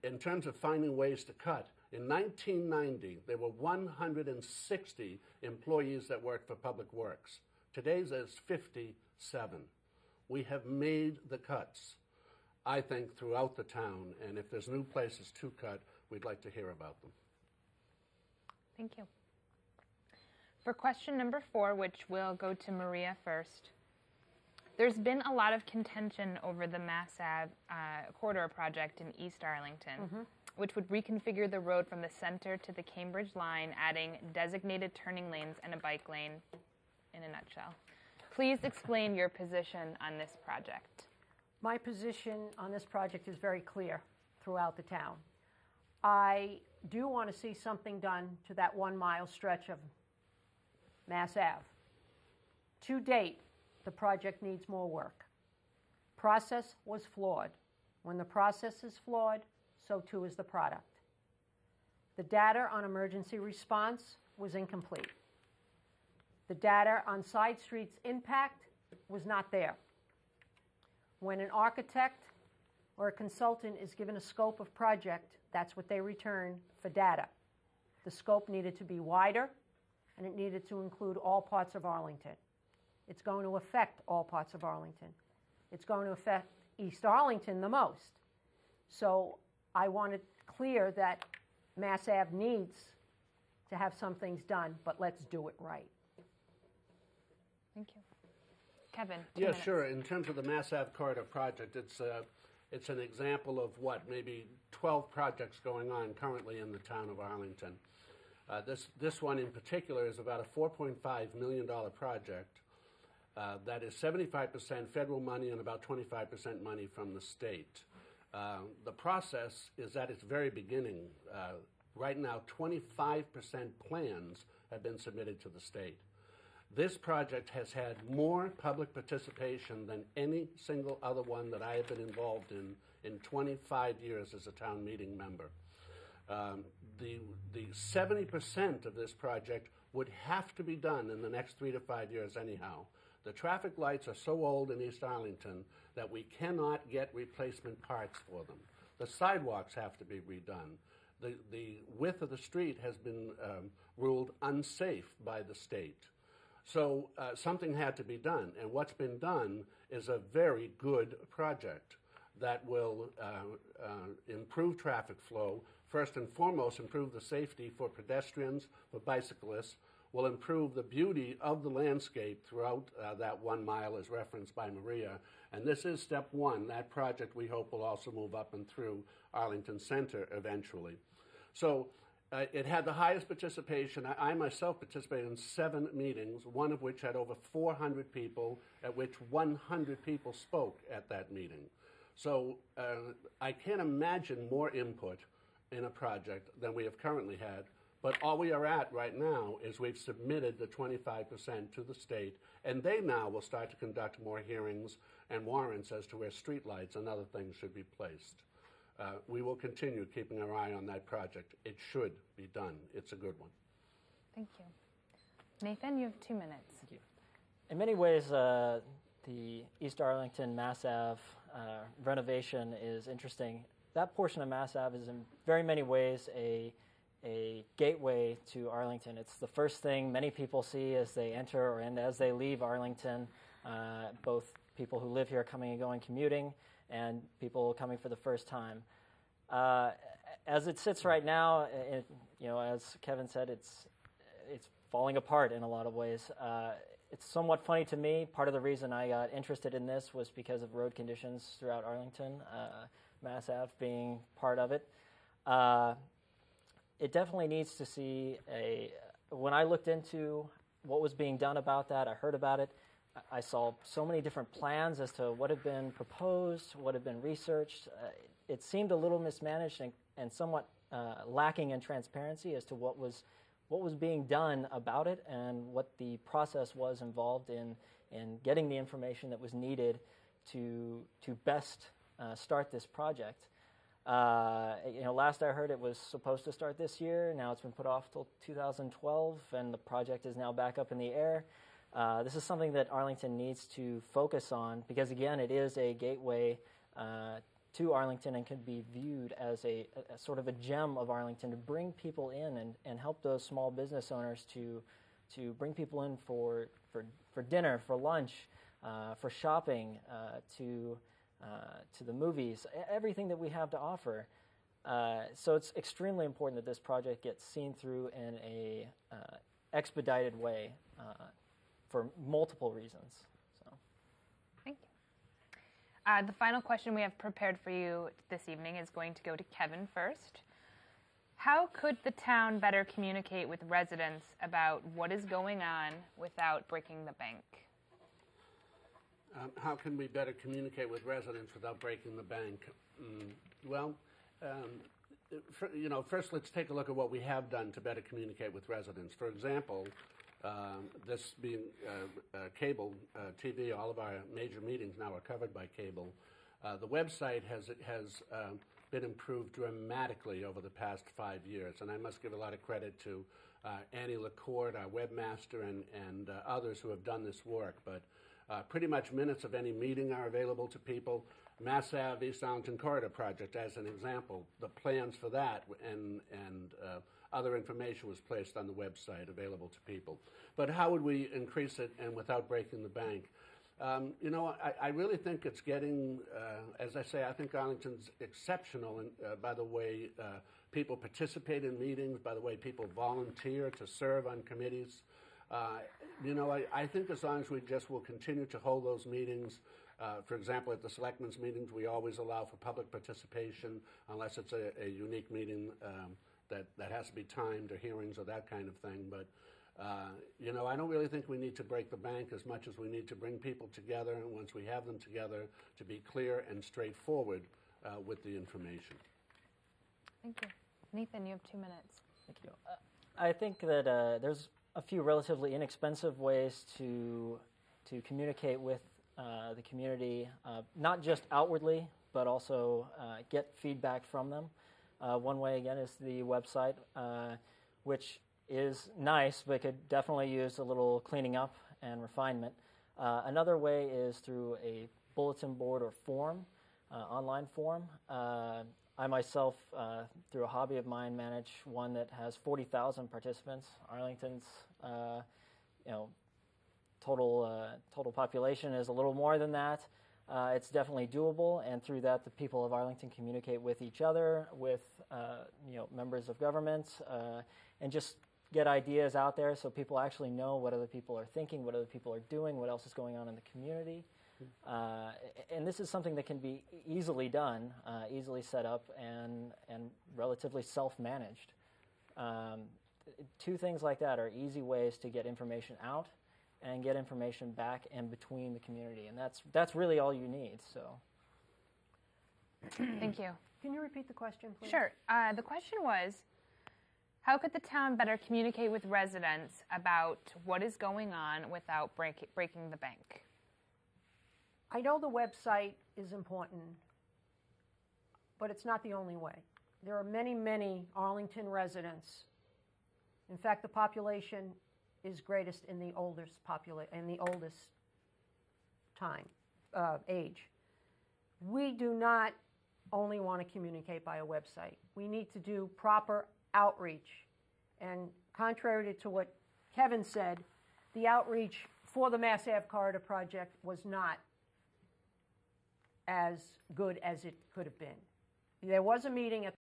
in terms of finding ways to cut, in 1990, there were 160 employees that worked for Public Works. Today, there's 57. We have made the cuts, I think, throughout the town, and if there's new places to cut, we'd like to hear about them. Thank you. For question number 4, which will go to Maria first, there's been a lot of contention over the Mass Ave corridor project in East Arlington, which would reconfigure the road from the center to the Cambridge line, adding designated turning lanes and a bike lane, in a nutshell. Please explain your position on this project. My position on this project is very clear throughout the town. I do want to see something done to that 1 mile stretch of Mass Ave. To date, the project needs more work. Process was flawed. When the process is flawed, so too is the product. The data on emergency response was incomplete. The data on side streets impact was not there. When an architect or a consultant is given a scope of project, that's what they return for data. The scope needed to be wider, and it needed to include all parts of Arlington. It's going to affect all parts of Arlington. It's going to affect East Arlington the most. So I want it clear that Mass Ave needs to have some things done, but let's do it right. Thank you. Kevin, 2 Yeah, minutes. sure. In terms of the Mass Ave corridor project, it's an example of what, maybe 12 projects going on currently in the town of Arlington. This one in particular is about a $4.5 million project that is 75% federal money and about 25% money from the state. The process is at its very beginning. Right now, 25% plans have been submitted to the state. This project has had more public participation than any single other one that I have been involved in 25 years as a town meeting member. The 70% of this project would have to be done in the next 3 to 5 years anyhow. The traffic lights are so old in East Arlington that we cannot get replacement parts for them. The sidewalks have to be redone. The width of the street has been ruled unsafe by the state. So something had to be done, and what's been done is a very good project that will improve traffic flow. First and foremost, improve the safety for pedestrians, for bicyclists, will improve the beauty of the landscape throughout that 1 mile as referenced by Maria. And this is step one. That project, we hope, will also move up and through Arlington Center eventually. So it had the highest participation. I myself participated in 7 meetings, one of which had over 400 people, at which 100 people spoke at that meeting. So I can't imagine more input in a project than we have currently had. But all we are at right now is we've submitted the 25% to the state, and they now will start to conduct more hearings and warrants as to where streetlights and other things should be placed. We will continue keeping our eye on that project. It should be done. It's a good one. Thank you. Nathan, you have 2 minutes. Thank you. In many ways, the East Arlington Mass Ave renovation is interesting. That portion of Mass Ave is in very many ways a gateway to Arlington. It's the first thing many people see as they enter and as they leave Arlington, both people who live here coming and going commuting and people coming for the first time. As it sits right now, as Kevin said, it's falling apart in a lot of ways. It's somewhat funny to me. Part of the reason I got interested in this was because of road conditions throughout Arlington, Mass Ave being part of it. It definitely needs to see when I looked into what was being done about that, I heard about it, I saw so many different plans as to what had been proposed, what had been researched. It seemed a little mismanaged and somewhat lacking in transparency as to what was being done about it and what the process was involved in getting the information that was needed to best start this project. Last I heard it was supposed to start this year. Now it's been put off till 2012, and the project is now back up in the air. This is something that Arlington needs to focus on because, again, it is a gateway to Arlington and can be viewed as a sort of a gem of Arlington to bring people in and help those small business owners to bring people in for dinner, for lunch, for shopping, to the movies, everything that we have to offer. So it's extremely important that this project gets seen through in a expedited way for multiple reasons. So. Thank you. The final question we have prepared for you this evening is going to go to Kevin first. How could the town better communicate with residents about what is going on without breaking the bank? How can we better communicate with residents without breaking the bank? Well, first let's take a look at what we have done to better communicate with residents. For example, this being cable TV, all of our major meetings now are covered by cable. The website has been improved dramatically over the past 5 years, and I must give a lot of credit to Annie LaCourte, our webmaster, and others who have done this work. But pretty much minutes of any meeting are available to people. Mass Ave East Arlington Corridor Project, as an example, the plans for that and other information was placed on the website available to people. But how would we increase it and without breaking the bank? I really think it's getting, as I say, I think Arlington's exceptional by the way people participate in meetings, by the way people volunteer to serve on committees. I think as long as we just will continue to hold those meetings, for example, at the selectmen's meetings, we always allow for public participation unless it's a unique meeting that has to be timed or hearings or that kind of thing. But, I don't really think we need to break the bank as much as we need to bring people together, and once we have them together, to be clear and straightforward with the information. Thank you. Nathan, you have 2 minutes. Thank you. I think that there's a few relatively inexpensive ways to communicate with the community, not just outwardly, but also get feedback from them. One way, again, is the website, which is nice, but could definitely use a little cleaning up and refinement. Another way is through a bulletin board or form, online form. I myself, through a hobby of mine, manage one that has 40,000 participants. Arlington's, total population is a little more than that. It's definitely doable, and through that, the people of Arlington communicate with each other, with members of government, and just get ideas out there so people actually know what other people are thinking, what other people are doing, what else is going on in the community. And this is something that can be easily done, easily set up, and relatively self-managed. Two things like that are easy ways to get information out and get information back and between the community, and that's really all you need. So, Thank you. Can you repeat the question, please? Sure. The question was, how could the town better communicate with residents about what is going on without breaking the bank? I know the website is important, but it's not the only way. There are many, many Arlington residents. In fact, the population is greatest in the oldest age. We do not only want to communicate by a website. We need to do proper outreach. And contrary to what Kevin said, the outreach for the Mass Ave Corridor Project was not as good as it could have been. There was a meeting at